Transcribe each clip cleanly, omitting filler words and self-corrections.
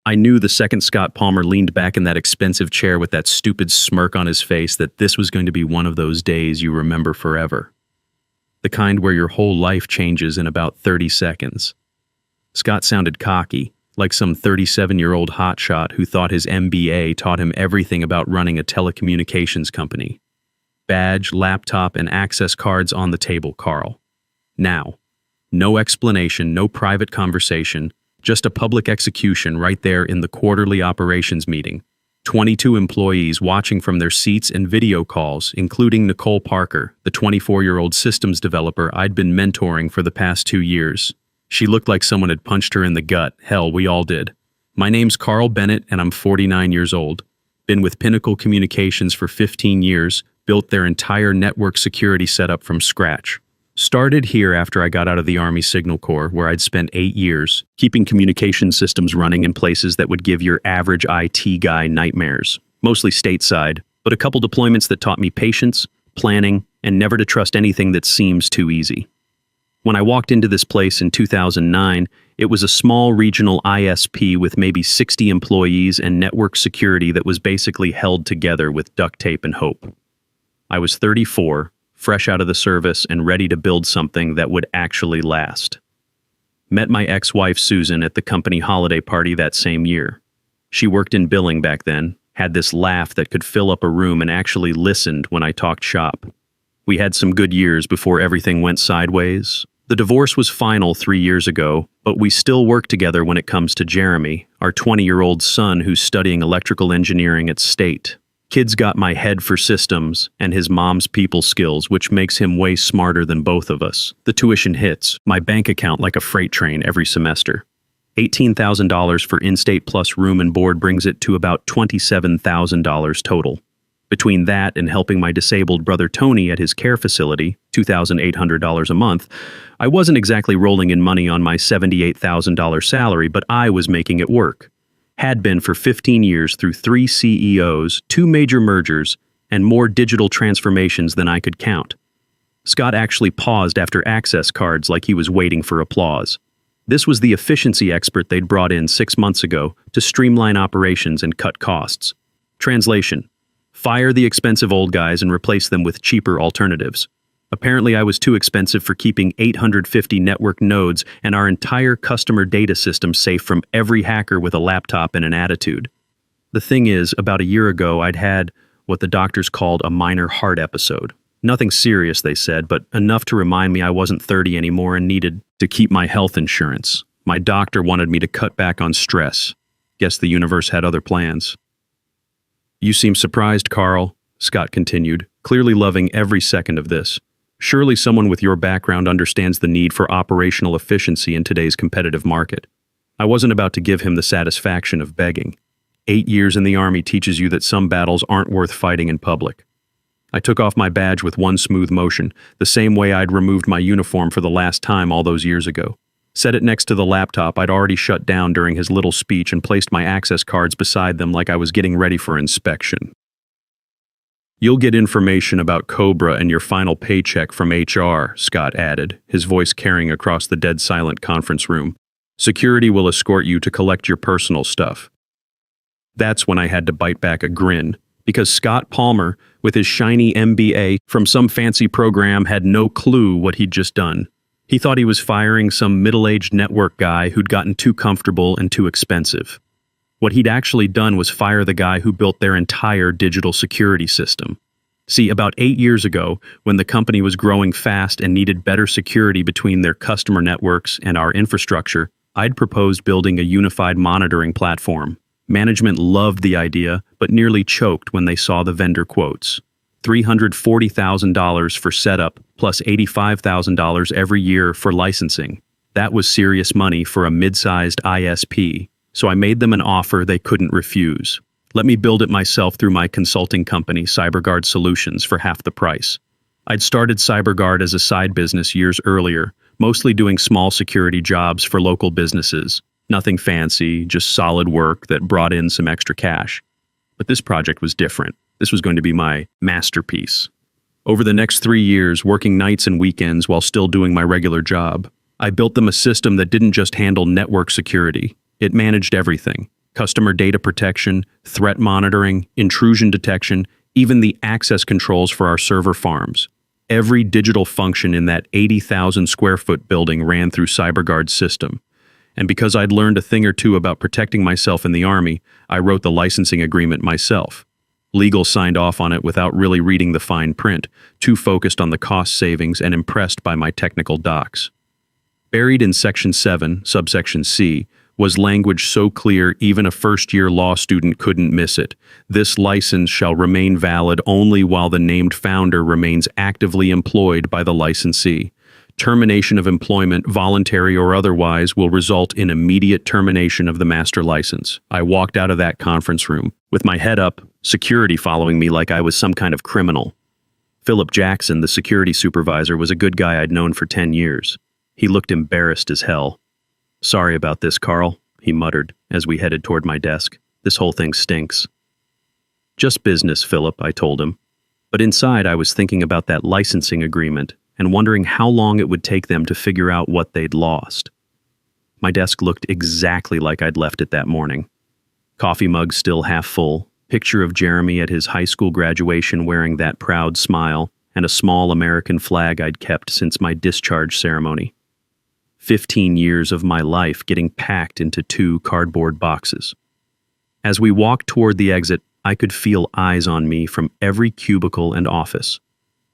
I knew the second Scott Palmer leaned back in that expensive chair with that stupid smirk on his face that this was going to be one of those days you remember forever. The kind where your whole life changes in about 30 seconds. Scott sounded cocky, like some 37-year-old hotshot who thought his MBA taught him everything about running a telecommunications company. Badge, laptop, and access cards on the table, Carl. Now. No explanation, no private conversation, just a public execution right there in the quarterly operations meeting. 22 employees watching from their seats and video calls, including Nicole Parker, the 24-year-old systems developer I'd been mentoring for the past 2 years. She looked like someone had punched her in the gut. Hell, we all did. My name's Carl Bennett, and I'm 49 years old. Been with Pinnacle Communications for 15 years, built their entire network security setup from scratch. Started here after I got out of the Army Signal Corps, where I'd spent 8 years, keeping communication systems running in places that would give your average IT guy nightmares, mostly stateside, but a couple deployments that taught me patience, planning, and never to trust anything that seems too easy. When I walked into this place in 2009, it was a small regional ISP with maybe 60 employees and network security that was basically held together with duct tape and hope. I was 34, fresh out of the service and ready to build something that would actually last. Met my ex-wife Susan at the company holiday party that same year. She worked in billing back then, had this laugh that could fill up a room and actually listened when I talked shop. We had some good years before everything went sideways. The divorce was final 3 years ago, but we still work together when it comes to Jeremy, our 20-year-old son who's studying electrical engineering at State. Kid's got my head for systems and his mom's people skills, which makes him way smarter than both of us. The tuition hits my bank account like a freight train every semester. $18,000 for in-state plus room and board brings it to about $27,000 total. Between that and helping my disabled brother Tony at his care facility, $2,800 a month, I wasn't exactly rolling in money on my $78,000 salary, but I was making it work. Had been for 15 years through 3 CEOs, 2 major mergers, and more digital transformations than I could count. Scott actually paused after access cards like he was waiting for applause. This was the efficiency expert they'd brought in 6 months ago to streamline operations and cut costs. Translation: fire the expensive old guys and replace them with cheaper alternatives. Apparently I was too expensive for keeping 850 network nodes and our entire customer data system safe from every hacker with a laptop and an attitude. The thing is, about a year ago I'd had what the doctors called a minor heart episode. Nothing serious, they said, but enough to remind me I wasn't 30 anymore and needed to keep my health insurance. My doctor wanted me to cut back on stress. Guess the universe had other plans. You seem surprised, Carl, Scott continued, clearly loving every second of this. Surely someone with your background understands the need for operational efficiency in today's competitive market. I wasn't about to give him the satisfaction of begging. 8 years in the Army teaches you that some battles aren't worth fighting in public. I took off my badge with one smooth motion, the same way I'd removed my uniform for the last time all those years ago. Set it next to the laptop I'd already shut down during his little speech and placed my access cards beside them like I was getting ready for inspection. You'll get information about Cobra and your final paycheck from HR, Scott added, his voice carrying across the dead-silent conference room. Security will escort you to collect your personal stuff. That's when I had to bite back a grin, because Scott Palmer, with his shiny MBA from some fancy program, had no clue what he'd just done. He thought he was firing some middle-aged network guy who'd gotten too comfortable and too expensive. What he'd actually done was fire the guy who built their entire digital security system. See, about 8 years ago, when the company was growing fast and needed better security between their customer networks and our infrastructure, I'd proposed building a unified monitoring platform. Management loved the idea, but nearly choked when they saw the vendor quotes. $340,000 for setup, plus $85,000 every year for licensing. That was serious money for a mid-sized ISP. So I made them an offer they couldn't refuse. Let me build it myself through my consulting company, CyberGuard Solutions, for half the price. I'd started CyberGuard as a side business years earlier, mostly doing small security jobs for local businesses. Nothing fancy, just solid work that brought in some extra cash. But this project was different. This was going to be my masterpiece. Over the next 3 years, working nights and weekends while still doing my regular job, I built them a system that didn't just handle network security. It managed everything: Customer data protection, threat monitoring, intrusion detection, even the access controls for our server farms. Every digital function in that 80,000 square foot building ran through CyberGuard's system. And because I'd learned a thing or two about protecting myself in the Army, I wrote the licensing agreement myself. Legal signed off on it without really reading the fine print, too focused on the cost savings and impressed by my technical docs. Buried in Section 7, subsection C, was language so clear even a first-year law student couldn't miss it. This license shall remain valid only while the named founder remains actively employed by the licensee. Termination of employment, voluntary or otherwise, will result in immediate termination of the master license. I walked out of that conference room, with my head up, security following me like I was some kind of criminal. Philip Jackson, the security supervisor, was a good guy I'd known for 10 years. He looked embarrassed as hell. "Sorry about this, Carl," he muttered as we headed toward my desk. "This whole thing stinks." "Just business, Philip," I told him. But inside I was thinking about that licensing agreement and wondering how long it would take them to figure out what they'd lost. My desk looked exactly like I'd left it that morning. Coffee mug still half full, picture of Jeremy at his high school graduation wearing that proud smile, and a small American flag I'd kept since my discharge ceremony. 15 years of my life getting packed into 2 cardboard boxes. As we walked toward the exit, I could feel eyes on me from every cubicle and office.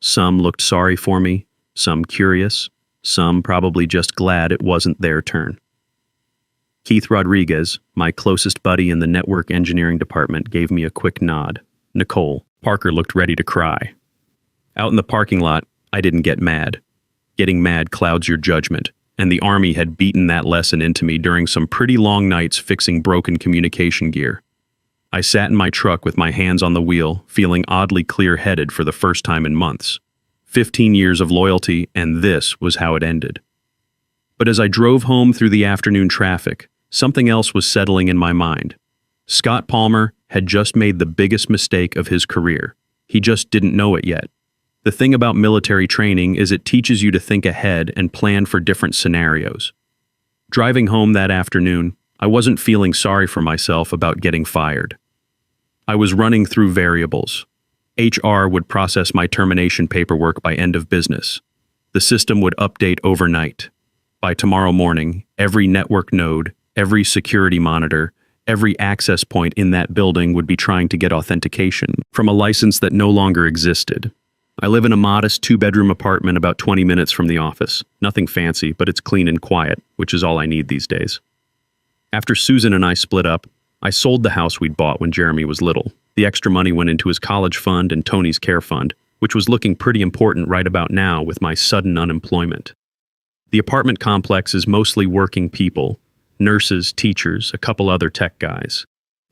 Some looked sorry for me, some curious, some probably just glad it wasn't their turn. Keith Rodriguez, my closest buddy in the network engineering department, gave me a quick nod. Nicole. Parker looked ready to cry. Out in the parking lot, I didn't get mad. Getting mad clouds your judgment, and the Army had beaten that lesson into me during some pretty long nights fixing broken communication gear. I sat in my truck with my hands on the wheel, feeling oddly clear-headed for the first time in months. 15 years of loyalty, and this was how it ended. But as I drove home through the afternoon traffic, something else was settling in my mind. Scott Palmer had just made the biggest mistake of his career. He just didn't know it yet. The thing about military training is it teaches you to think ahead and plan for different scenarios. Driving home that afternoon, I wasn't feeling sorry for myself about getting fired. I was running through variables. HR would process my termination paperwork by end of business. The system would update overnight. By tomorrow morning, every network node, every security monitor, every access point in that building would be trying to get authentication from a license that no longer existed. I live in a modest 2-bedroom apartment about 20 minutes from the office. Nothing fancy, but it's clean and quiet, which is all I need these days. After Susan and I split up, I sold the house we'd bought when Jeremy was little. The extra money went into his college fund and Tony's care fund, which was looking pretty important right about now with my sudden unemployment. The apartment complex is mostly working people, nurses, teachers, a couple other tech guys.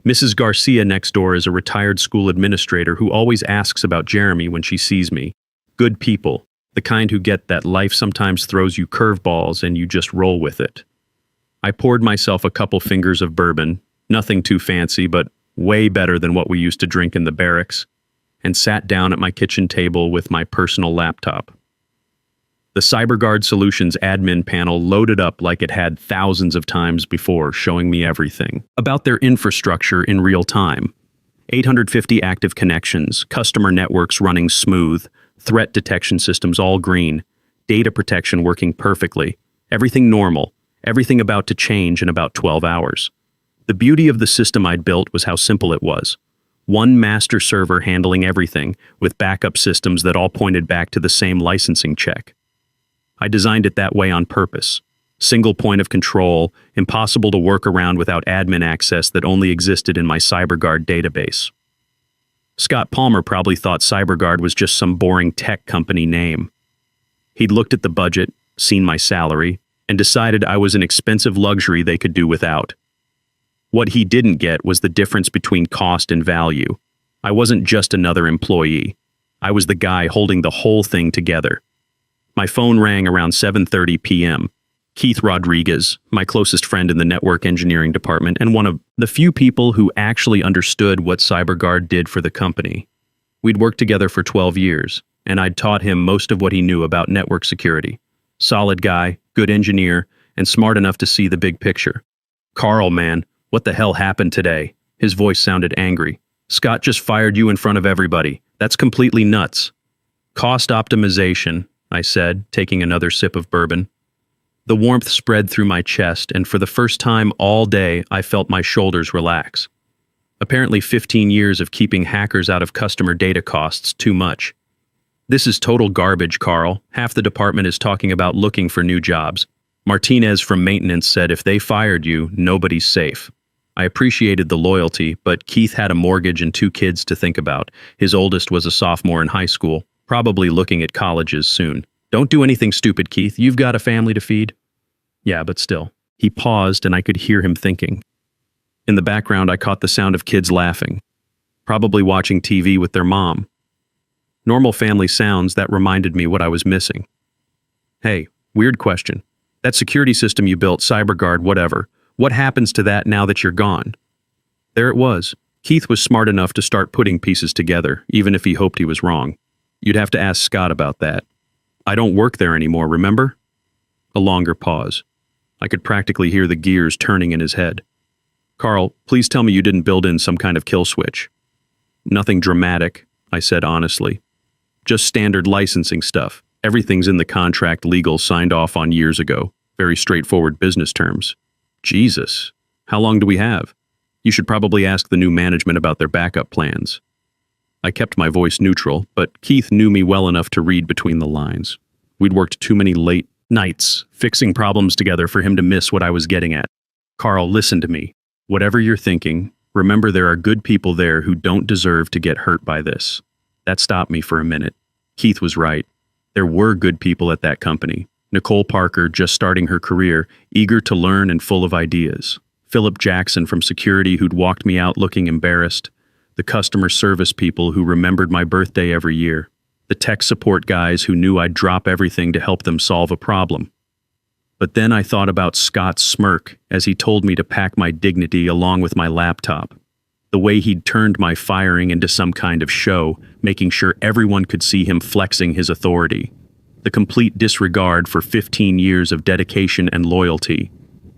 Mrs. Garcia next door is a retired school administrator who always asks about Jeremy when she sees me. Good people, the kind who get that life sometimes throws you curveballs and you just roll with it. I poured myself a couple fingers of bourbon, nothing too fancy, but way better than what we used to drink in the barracks, and sat down at my kitchen table with my personal laptop. The CyberGuard Solutions admin panel loaded up like it had thousands of times before, showing me everything about their infrastructure in real time. 850 active connections, customer networks running smooth, threat detection systems all green, data protection working perfectly, everything normal, everything about to change in about 12 hours. The beauty of the system I'd built was how simple it was. One master server handling everything, with backup systems that all pointed back to the same licensing check. I designed it that way on purpose. Single point of control, impossible to work around without admin access that only existed in my CyberGuard database. Scott Palmer probably thought CyberGuard was just some boring tech company name. He'd looked at the budget, seen my salary, and decided I was an expensive luxury they could do without. What he didn't get was the difference between cost and value. I wasn't just another employee. I was the guy holding the whole thing together. My phone rang around 7:30 p.m. Keith Rodriguez, my closest friend in the network engineering department and one of the few people who actually understood what CyberGuard did for the company. We'd worked together for 12 years, and I'd taught him most of what he knew about network security. Solid guy, good engineer, and smart enough to see the big picture. "Carl, man, What the hell happened today? His voice sounded angry. Scott just fired you in front of everybody. That's completely nuts. Cost optimization, I said, taking another sip of bourbon. The warmth spread through my chest, and for the first time all day, I felt my shoulders relax. Apparently 15 years of keeping hackers out of customer data costs too much. This is total garbage, Carl. Half the department is talking about looking for new jobs. Martinez from maintenance said if they fired you, nobody's safe. I appreciated the loyalty, but Keith had a mortgage and 2 kids to think about. His oldest was a sophomore in high school, probably looking at colleges soon. Don't do anything stupid, Keith. You've got a family to feed. Yeah, but still. He paused and I could hear him thinking. In the background, I caught the sound of kids laughing, probably watching TV with their mom. Normal family sounds that reminded me what I was missing. Hey, weird question. That security system you built, CyberGuard, whatever, what happens to that now that you're gone? There it was. Keith was smart enough to start putting pieces together, even if he hoped he was wrong. You'd have to ask Scott about that. I don't work there anymore, remember? A longer pause. I could practically hear the gears turning in his head. Carl, please tell me you didn't build in some kind of kill switch. Nothing dramatic, I said honestly. Just standard licensing stuff. Everything's in the contract legal signed off on years ago. Very straightforward business terms. Jesus. How long do we have? You should probably ask the new management about their backup plans. I kept my voice neutral, but Keith knew me well enough to read between the lines. We'd worked too many late nights fixing problems together for him to miss what I was getting at. Carl, listen to me. Whatever you're thinking, remember there are good people there who don't deserve to get hurt by this. That stopped me for a minute. Keith was right. There were good people at that company. Nicole Parker, just starting her career, eager to learn and full of ideas. Philip Jackson from security, who'd walked me out looking embarrassed. The customer service people who remembered my birthday every year. The tech support guys who knew I'd drop everything to help them solve a problem. But then I thought about Scott's smirk as he told me to pack my dignity along with my laptop. The way he'd turned my firing into some kind of show, making sure everyone could see him flexing his authority. The complete disregard for 15 years of dedication and loyalty.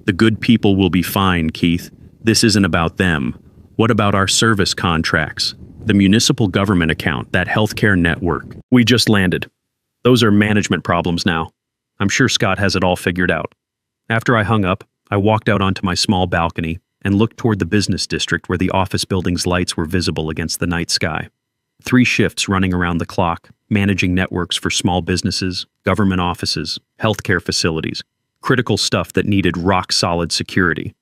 The good people will be fine, Keith. This isn't about them. What about our service contracts? The municipal government account, that healthcare network. We just landed. Those are management problems now. I'm sure Scott has it all figured out. After I hung up, I walked out onto my small balcony and looked toward the business district where the office building's lights were visible against the night sky. 3 shifts running around the clock, managing networks for small businesses, government offices, healthcare facilities, critical stuff that needed rock-solid security.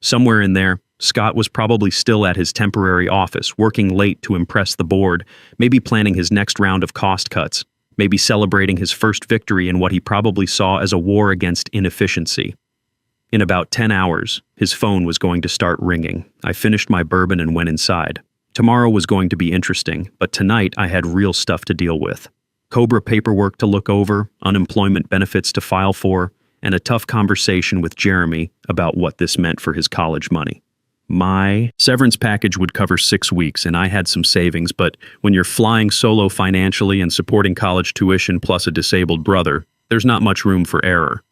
Somewhere in there, Scott was probably still at his temporary office, working late to impress the board, maybe planning his next round of cost cuts, maybe celebrating his first victory in what he probably saw as a war against inefficiency. In about 10 hours, his phone was going to start ringing. I finished my bourbon and went inside. Tomorrow was going to be interesting, but tonight I had real stuff to deal with. Cobra paperwork to look over, unemployment benefits to file for, and a tough conversation with Jeremy about what this meant for his college money. My severance package would cover 6 weeks, and I had some savings, but when you're flying solo financially and supporting college tuition plus a disabled brother, there's not much room for error.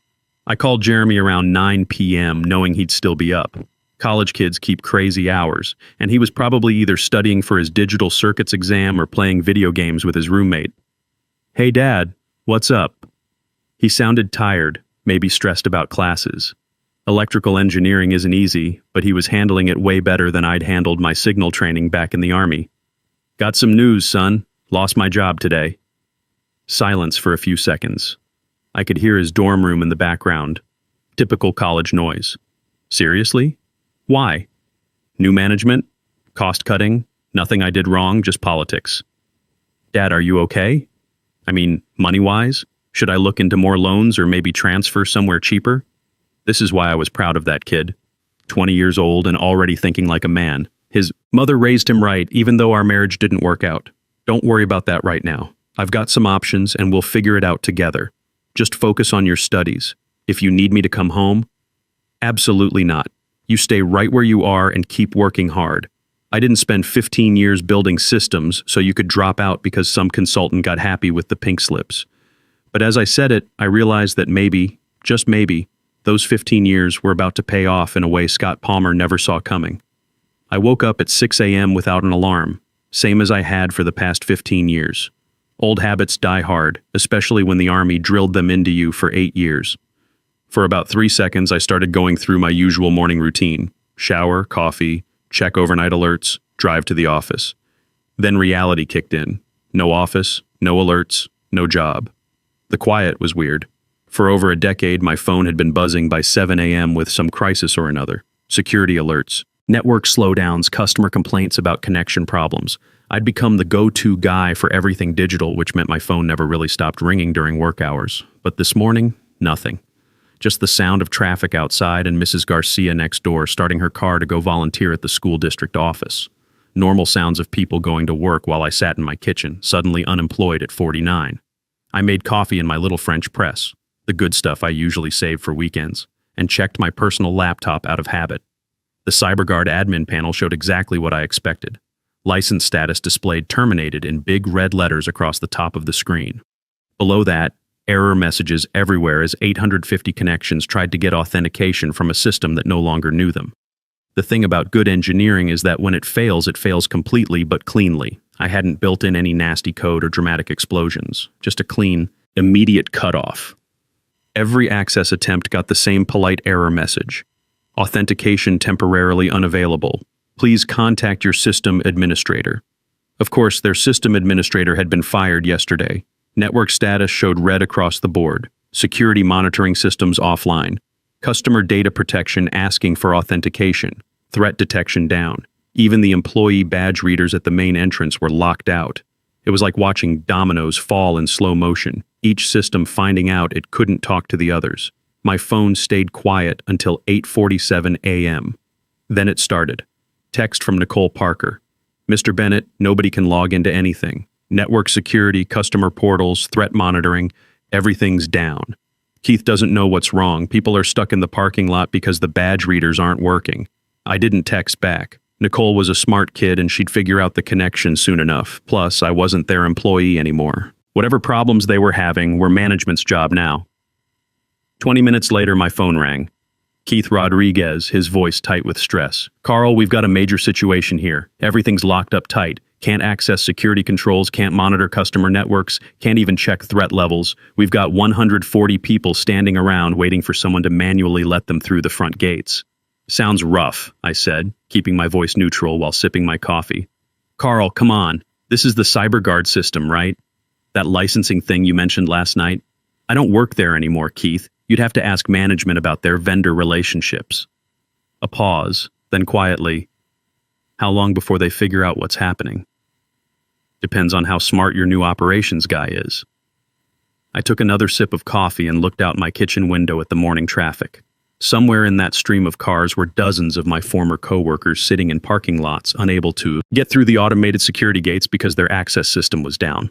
I called Jeremy around 9 p.m. knowing he'd still be up. College kids keep crazy hours, and he was probably either studying for his digital circuits exam or playing video games with his roommate. Hey, Dad, what's up? He sounded tired, maybe stressed about classes. Electrical engineering isn't easy, but he was handling it way better than I'd handled my signal training back in the Army. Got some news, son. Lost my job today. Silence for a few seconds. I could hear his dorm room in the background. Typical college noise. Seriously? Why? New management? Cost cutting? Nothing I did wrong, just politics. Dad, are you okay? I mean, money-wise? Should I look into more loans or maybe transfer somewhere cheaper? This is why I was proud of that kid. 20 years old and already thinking like a man. His mother raised him right, even though our marriage didn't work out. Don't worry about that right now. I've got some options and we'll figure it out together. Just focus on your studies. If you need me to come home, absolutely not. You stay right where you are and keep working hard. I didn't spend 15 years building systems so you could drop out because some consultant got happy with the pink slips. But as I said it, I realized that maybe, just maybe, Those 15 years were about to pay off in a way Scott Palmer never saw coming. I woke up at 6 a.m. without an alarm, same as I had for the past 15 years. Old habits die hard, especially when the Army drilled them into you for 8 years. For about 3 seconds, I started going through my usual morning routine. Shower, coffee, check overnight alerts, drive to the office. Then reality kicked in. No office, no alerts, no job. The quiet was weird. For over a decade, my phone had been buzzing by 7 a.m. with some crisis or another. Security alerts, network slowdowns, customer complaints about connection problems. I'd become the go-to guy for everything digital, which meant my phone never really stopped ringing during work hours. But this morning, nothing. Just the sound of traffic outside and Mrs. Garcia next door starting her car to go volunteer at the school district office. Normal sounds of people going to work while I sat in my kitchen, suddenly unemployed at 49. I made coffee in my little French press, the good stuff I usually save for weekends, and checked my personal laptop out of habit. The CyberGuard admin panel showed exactly what I expected. License status displayed terminated in big red letters across the top of the screen. Below that, error messages everywhere as 850 connections tried to get authentication from a system that no longer knew them. The thing about good engineering is that when it fails completely but cleanly. I hadn't built in any nasty code or dramatic explosions, just a clean, immediate cutoff. Every access attempt got the same polite error message. Authentication temporarily unavailable. Please contact your system administrator. Of course, their system administrator had been fired yesterday. Network status showed red across the board. Security monitoring systems offline. Customer data protection asking for authentication. Threat detection down. Even the employee badge readers at the main entrance were locked out. It was like watching dominoes fall in slow motion, each system finding out it couldn't talk to the others. My phone stayed quiet until 8:47 a.m. Then it started. Text from Nicole Parker. Mr. Bennett, nobody can log into anything. Network security, customer portals, threat monitoring, everything's down. Keith doesn't know what's wrong. People are stuck in the parking lot because the badge readers aren't working. I didn't text back. Nicole was a smart kid and she'd figure out the connection soon enough. Plus, I wasn't their employee anymore. Whatever problems they were having were management's job now. 20 minutes later, my phone rang. Keith Rodriguez, his voice tight with stress. Carl, we've got a major situation here. Everything's locked up tight. Can't access security controls, can't monitor customer networks, can't even check threat levels. We've got 140 people standing around waiting for someone to manually let them through the front gates. Sounds rough, I said, keeping my voice neutral while sipping my coffee. Carl, come on. This is the CyberGuard system, right? That licensing thing you mentioned last night? I don't work there anymore, Keith. You'd have to ask management about their vendor relationships. A pause, then quietly, how long before they figure out what's happening? Depends on how smart your new operations guy is. I took another sip of coffee and looked out my kitchen window at the morning traffic. Somewhere in that stream of cars were dozens of my former coworkers sitting in parking lots, unable to get through the automated security gates because their access system was down.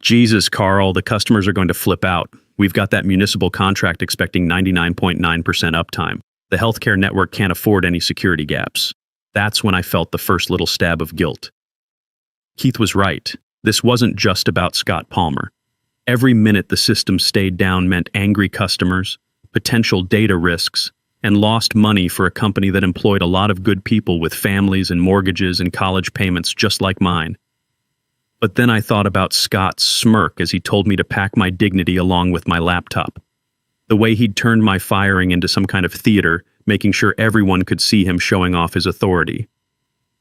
Jesus, Carl, the customers are going to flip out. We've got that municipal contract expecting 99.9% uptime. The healthcare network can't afford any security gaps. That's when I felt the first little stab of guilt. Keith was right. This wasn't just about Scott Palmer. Every minute the system stayed down meant angry customers, potential data risks, and lost money for a company that employed a lot of good people with families and mortgages and college payments just like mine. But then I thought about Scott's smirk as he told me to pack my dignity along with my laptop. The way he'd turned my firing into some kind of theater, making sure everyone could see him showing off his authority.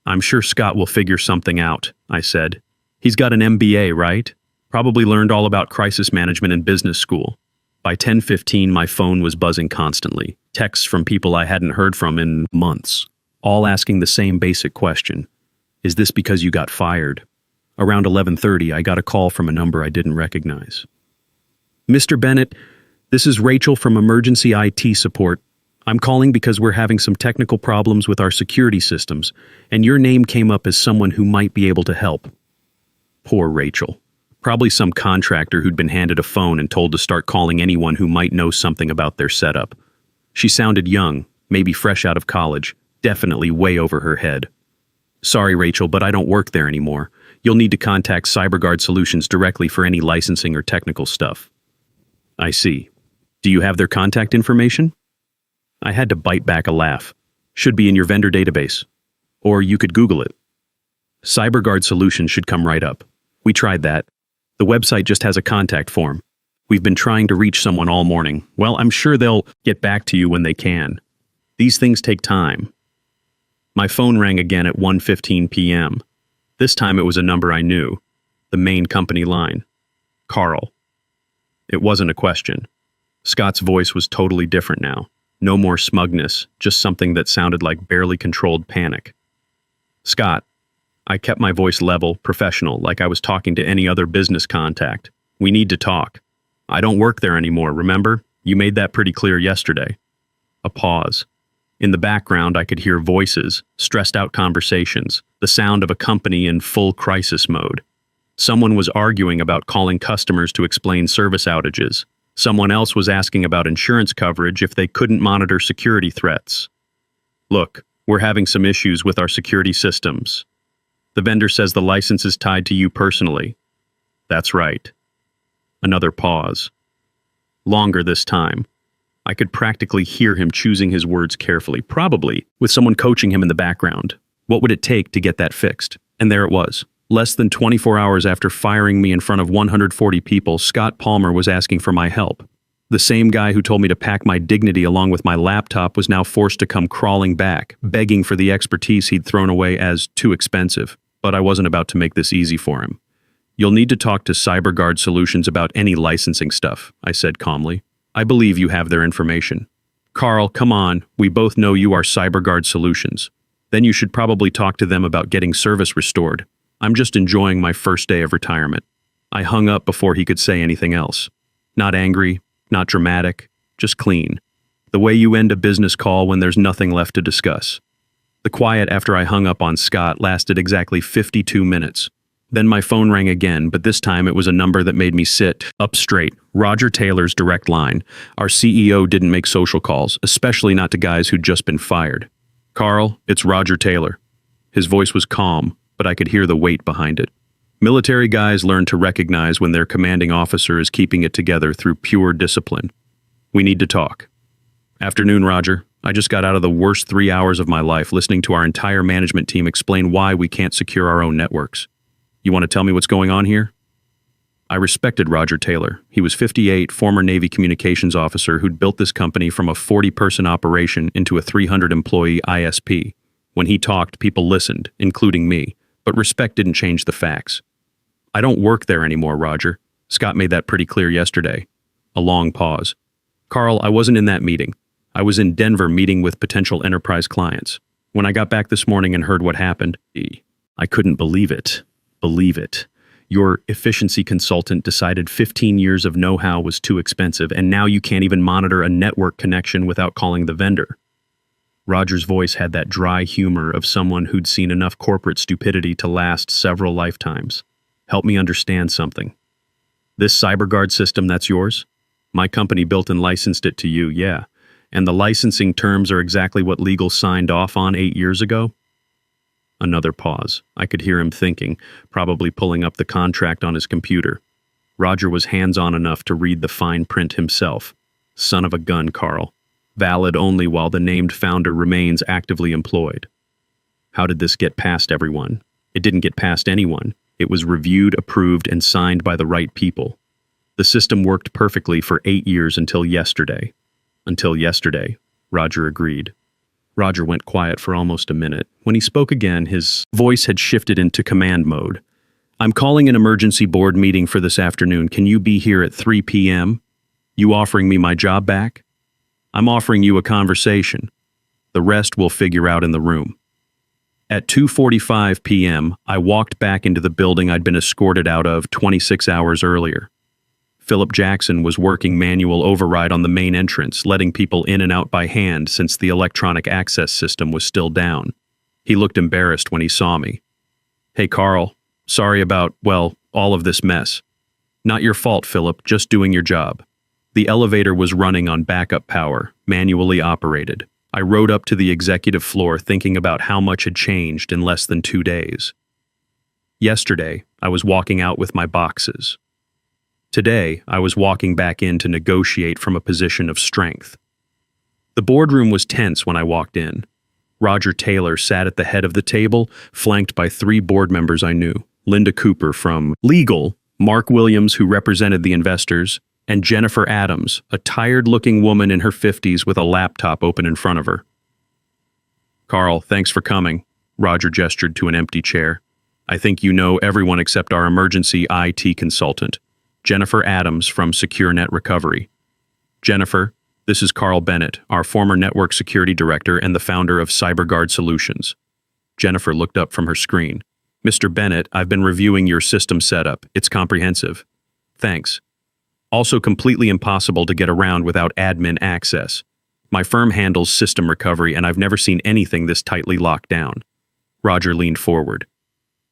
I'm sure Scott will figure something out, I said. He's got an MBA, right? Probably learned all about crisis management in business school. By 10:15, my phone was buzzing constantly. Texts from people I hadn't heard from in months, all asking the same basic question. Is this because you got fired? Around 11:30, I got a call from a number I didn't recognize. Mr. Bennett, this is Rachel from Emergency IT Support. I'm calling because we're having some technical problems with our security systems, and your name came up as someone who might be able to help. Poor Rachel. Probably some contractor who'd been handed a phone and told to start calling anyone who might know something about their setup. She sounded young, maybe fresh out of college, definitely way over her head. Sorry, Rachel, but I don't work there anymore. You'll need to contact CyberGuard Solutions directly for any licensing or technical stuff. I see. Do you have their contact information? I had to bite back a laugh. Should be in your vendor database. Or you could Google it. CyberGuard Solutions should come right up. We tried that. The website just has a contact form. We've been trying to reach someone all morning. Well, I'm sure they'll get back to you when they can. These things take time. My phone rang again at 1:15 p.m. This time it was a number I knew. The main company line. Carl. It wasn't a question. Scott's voice was totally different now. No more smugness, just something that sounded like barely controlled panic. Scott. I kept my voice level, professional, like I was talking to any other business contact. We need to talk. I don't work there anymore, remember? You made that pretty clear yesterday. A pause. In the background, I could hear voices, stressed-out conversations, the sound of a company in full crisis mode. Someone was arguing about calling customers to explain service outages. Someone else was asking about insurance coverage if they couldn't monitor security threats. Look, we're having some issues with our security systems. The vendor says the license is tied to you personally. That's right. Another pause. Longer this time. I could practically hear him choosing his words carefully, probably with someone coaching him in the background. What would it take to get that fixed? And there it was. Less than 24 hours after firing me in front of 140 people, Scott Palmer was asking for my help. The same guy who told me to pack my dignity along with my laptop was now forced to come crawling back, begging for the expertise he'd thrown away as too expensive. But I wasn't about to make this easy for him. You'll need to talk to CyberGuard Solutions about any licensing stuff, I said calmly. I believe you have their information. Carl, come on, we both know you are CyberGuard Solutions. Then you should probably talk to them about getting service restored. I'm just enjoying my first day of retirement. I hung up before he could say anything else. Not angry, not dramatic, just clean. The way you end a business call when there's nothing left to discuss. The quiet after I hung up on Scott lasted exactly 52 minutes. Then my phone rang again, but this time it was a number that made me sit up straight. Roger Taylor's direct line. Our CEO didn't make social calls, especially not to guys who'd just been fired. Carl, it's Roger Taylor. His voice was calm, but I could hear the weight behind it. Military guys learn to recognize when their commanding officer is keeping it together through pure discipline. We need to talk. Afternoon, Roger. I just got out of the worst 3 hours of my life listening to our entire management team explain why we can't secure our own networks. You want to tell me what's going on here? I respected Roger Taylor. He was 58, former Navy communications officer who'd built this company from a 40-person operation into a 300-employee ISP. When he talked, people listened, including me, but respect didn't change the facts. I don't work there anymore, Roger. Scott made that pretty clear yesterday. A long pause. Carl, I wasn't in that meeting. I was in Denver meeting with potential enterprise clients. When I got back this morning and heard what happened, I couldn't believe it. Your efficiency consultant decided 15 years of know-how was too expensive, and now you can't even monitor a network connection without calling the vendor. Roger's voice had that dry humor of someone who'd seen enough corporate stupidity to last several lifetimes. Help me understand something. This CyberGuard system, that's yours? My company built and licensed it to you, yeah. And the licensing terms are exactly what legal signed off on 8 years ago? Another pause. I could hear him thinking, probably pulling up the contract on his computer. Roger was hands-on enough to read the fine print himself. Son of a gun, Carl. Valid only while the named founder remains actively employed. How did this get past everyone? It didn't get past anyone. It was reviewed, approved, and signed by the right people. The system worked perfectly for 8 years until yesterday. Until yesterday, Roger agreed. Roger went quiet for almost a minute. When he spoke again, his voice had shifted into command mode. I'm calling an emergency board meeting for this afternoon. Can you be here at 3 p.m.? You offering me my job back? I'm offering you a conversation. The rest we'll figure out in the room. At 2:45 p.m., I walked back into the building I'd been escorted out of 26 hours earlier. Philip Jackson was working manual override on the main entrance, letting people in and out by hand since the electronic access system was still down. He looked embarrassed when he saw me. Hey, Carl. Sorry about, well, all of this mess. Not your fault, Philip, just doing your job. The elevator was running on backup power, manually operated. I rode up to the executive floor thinking about how much had changed in less than 2 days. Yesterday, I was walking out with my boxes. Today, I was walking back in to negotiate from a position of strength. The boardroom was tense when I walked in. Roger Taylor sat at the head of the table, flanked by 3 board members I knew: Linda Cooper from Legal, Mark Williams, who represented the investors, and Jennifer Adams, a tired-looking woman in her 50s with a laptop open in front of her. "Carl, thanks for coming," Roger gestured to an empty chair. "I think you know everyone except our emergency IT consultant, Jennifer Adams from SecureNet Recovery. Jennifer, this is Carl Bennett, our former network security director and the founder of CyberGuard Solutions." Jennifer looked up from her screen. "Mr. Bennett, I've been reviewing your system setup. It's comprehensive. Thanks. Also completely impossible to get around without admin access. My firm handles system recovery, and I've never seen anything this tightly locked down." Roger leaned forward.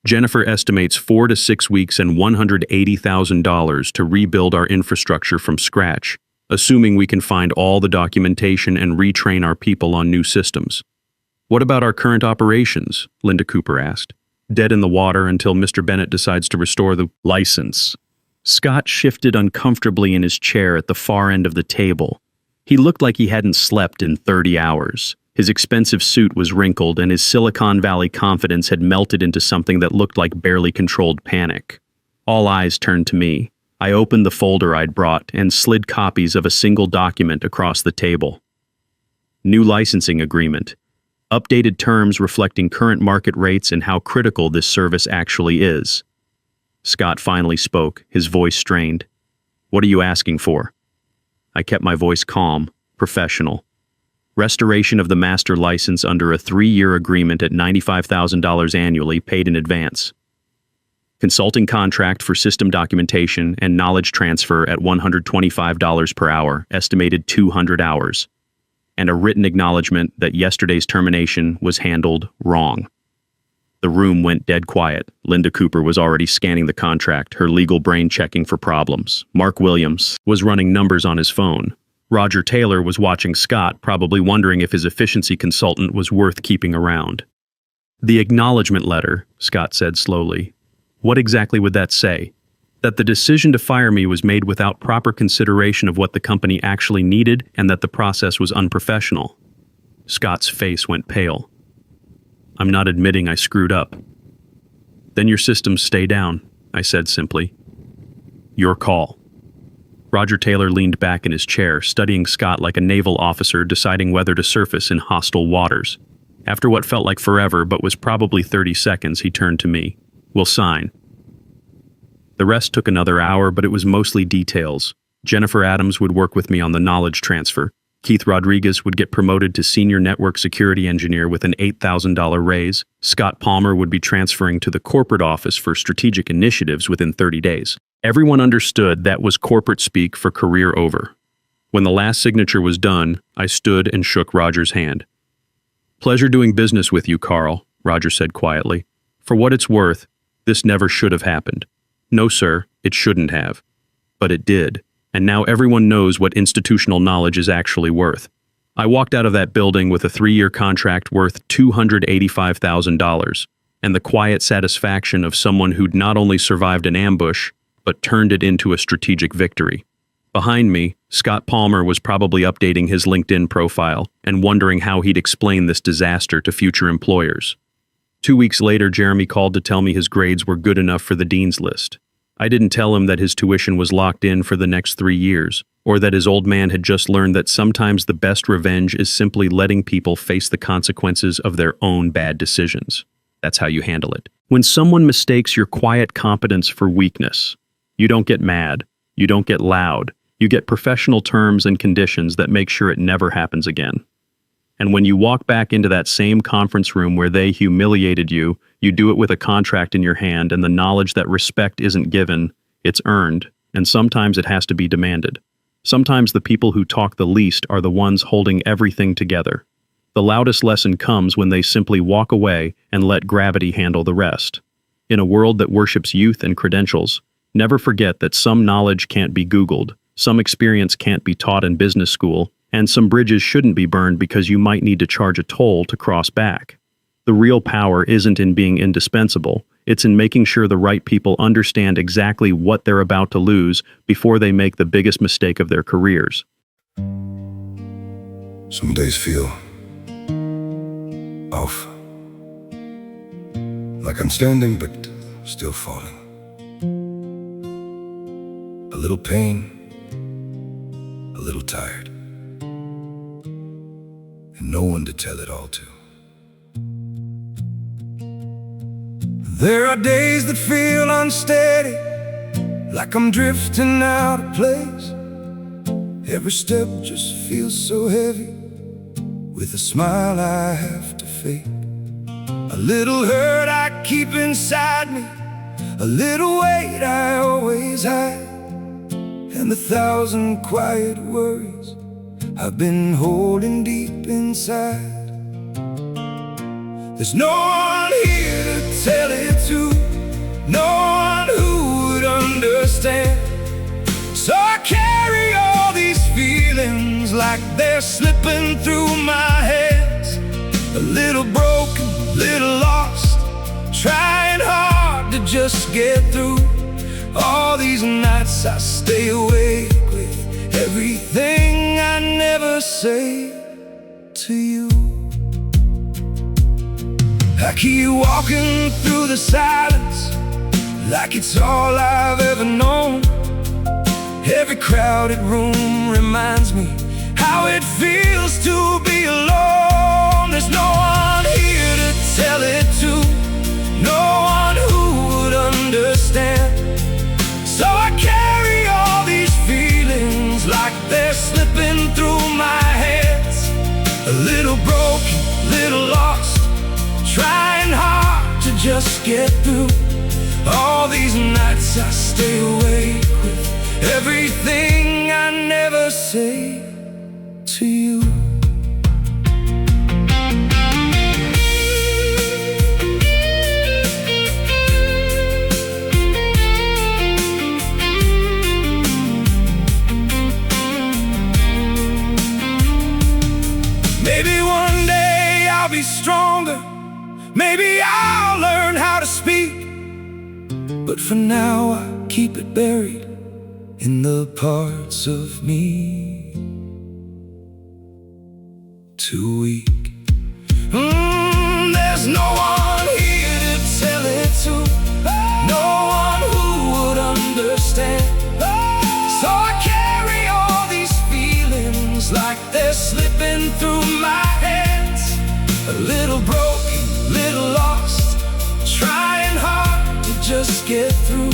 "Jennifer estimates 4 to 6 weeks and $180,000 to rebuild our infrastructure from scratch, assuming we can find all the documentation and retrain our people on new systems." "What about our current operations?" Linda Cooper asked. "Dead in the water until Mr. Bennett decides to restore the license." Scott shifted uncomfortably in his chair at the far end of the table. He looked like he hadn't slept in 30 hours. His expensive suit was wrinkled, and his Silicon Valley confidence had melted into something that looked like barely controlled panic. All eyes turned to me. I opened the folder I'd brought and slid copies of a single document across the table. New licensing agreement. Updated terms reflecting current market rates and how critical this service actually is. Scott finally spoke, his voice strained. "What are you asking for?" I kept my voice calm, professional. "Restoration of the master license under a 3-year agreement at $95,000 annually, paid in advance. Consulting contract for system documentation and knowledge transfer at $125 per hour, estimated 200 hours. And a written acknowledgement that yesterday's termination was handled wrong." The room went dead quiet. Linda Cooper was already scanning the contract, her legal brain checking for problems. Mark Williams was running numbers on his phone. Roger Taylor was watching Scott, probably wondering if his efficiency consultant was worth keeping around. "The acknowledgement letter," Scott said slowly. "What exactly would that say? That the decision to fire me was made without proper consideration of what the company actually needed and that the process was unprofessional." Scott's face went pale. "I'm not admitting I screwed up." "Then your systems stay down," I said simply. "Your call." Roger Taylor leaned back in his chair, studying Scott like a naval officer deciding whether to surface in hostile waters. After what felt like forever but was probably 30 seconds, he turned to me. "We'll sign." The rest took another hour, but it was mostly details. Jennifer Adams would work with me on the knowledge transfer. Keith Rodriguez would get promoted to senior network security engineer with an $8,000 raise. Scott Palmer would be transferring to the corporate office for strategic initiatives within 30 days. Everyone understood that was corporate speak for career over. When the last signature was done, I stood and shook Roger's hand. "Pleasure doing business with you, Carl," Roger said quietly. "For what it's worth, this never should have happened. No, sir, it shouldn't have. But it did. And now everyone knows what institutional knowledge is actually worth." I walked out of that building with a 3-year contract worth $285,000, and the quiet satisfaction of someone who'd not only survived an ambush, but turned it into a strategic victory. Behind me, Scott Palmer was probably updating his LinkedIn profile and wondering how he'd explain this disaster to future employers. 2 weeks later, Jeremy called to tell me his grades were good enough for the dean's list. I didn't tell him that his tuition was locked in for the next 3 years, or that his old man had just learned that sometimes the best revenge is simply letting people face the consequences of their own bad decisions. That's how you handle it. When someone mistakes your quiet competence for weakness, you don't get mad, you don't get loud, you get professional terms and conditions that make sure it never happens again. And when you walk back into that same conference room where they humiliated you, you do it with a contract in your hand and the knowledge that respect isn't given, it's earned, and sometimes it has to be demanded. Sometimes the people who talk the least are the ones holding everything together. The loudest lesson comes when they simply walk away and let gravity handle the rest. In a world that worships youth and credentials, never forget that some knowledge can't be Googled, some experience can't be taught in business school, and some bridges shouldn't be burned because you might need to charge a toll to cross back. The real power isn't in being indispensable, It's in making sure the right people understand exactly what they're about to lose before they make the biggest mistake of their careers. Some days feel off, like I'm standing but still falling. A little pain, a little tired, and no one to tell it all to. There are days that feel unsteady, like I'm drifting out of place. Every step just feels so heavy, with a smile I have to fake. A little hurt I keep inside me, a little weight I always hide, and 1,000 quiet worries I've been holding deep inside. There's no one here to tell it to, no one who would understand. So I carry all these feelings like they're slipping through my hands. A little broken, little lost, trying hard to just get through. All these nights I stay awake with everything I never say to you. I keep walking through the silence like it's all I've ever known. Every crowded room reminds me how it feels to be alone. There's no one here to tell it to, no one who would understand. So I carry all these feelings like they're slipping through my hands. A little broken, little lost, trying hard to just get through. All these nights I stay awake with everything I never say to you. Maybe one day I'll be stronger, maybe I'll learn how to speak, but for now I keep it buried in the parts of me too weak. There's no one here to tell it to, no one who would understand. So I carry all these feelings like they're slipping through my hands. A little broken, little lost, trying hard to just get through.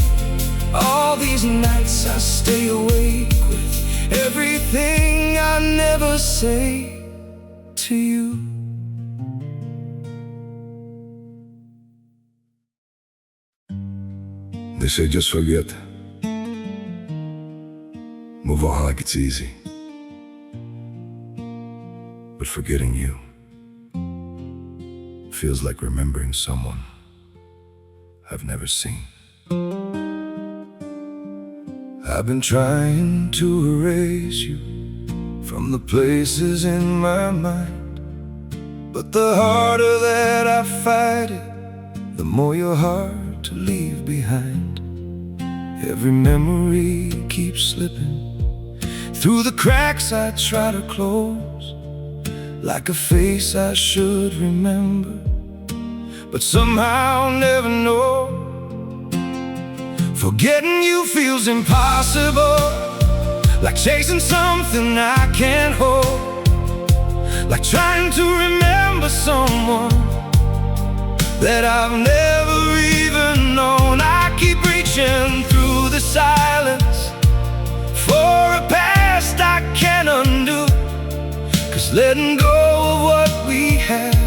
All these nights I stay awake with everything I never say to you. They say just forget, move on like it's easy. But forgetting you feels like remembering someone I've never seen. I've been trying to erase you from the places in my mind, but the harder that I fight it, the more you're hard to leave behind. Every memory keeps slipping through the cracks I try to close, like a face I should remember, but somehow never know. Forgetting you feels impossible, like chasing something I can't hold, like trying to remember someone that I've never even known. I keep reaching through the silence for a past I can't undo, 'cause letting go of what we had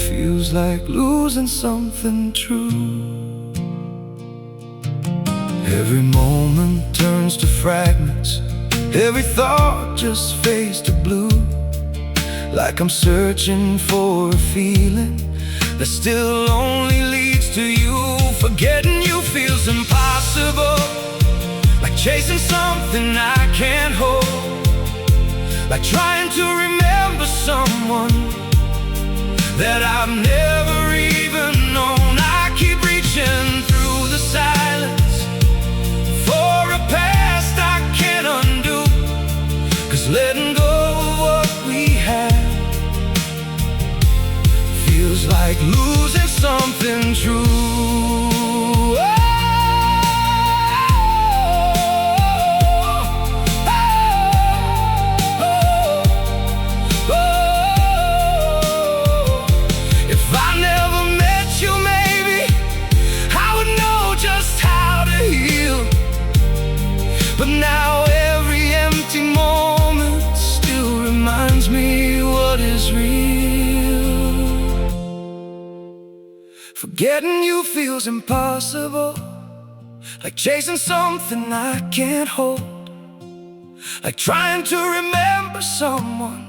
feels like losing something true. Every moment turns to fragments, every thought just fades to blue, like I'm searching for a feeling that still only leads to you. Forgetting you feels impossible, like chasing something I can't hold, like trying to remember someone that I've never even known. Feels like losing something true. If I never met you, maybe I would know just how to heal. But now every empty moment still reminds me what is real. Forgetting you feels impossible, like chasing something I can't hold, like trying to remember someone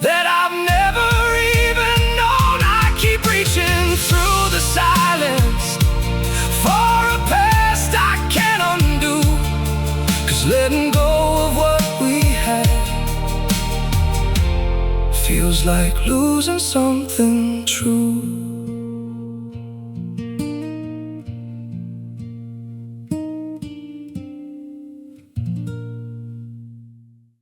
that I've never even known. I keep reaching through the silence for a past I can't undo, 'cause letting go of what we had feels like losing something true.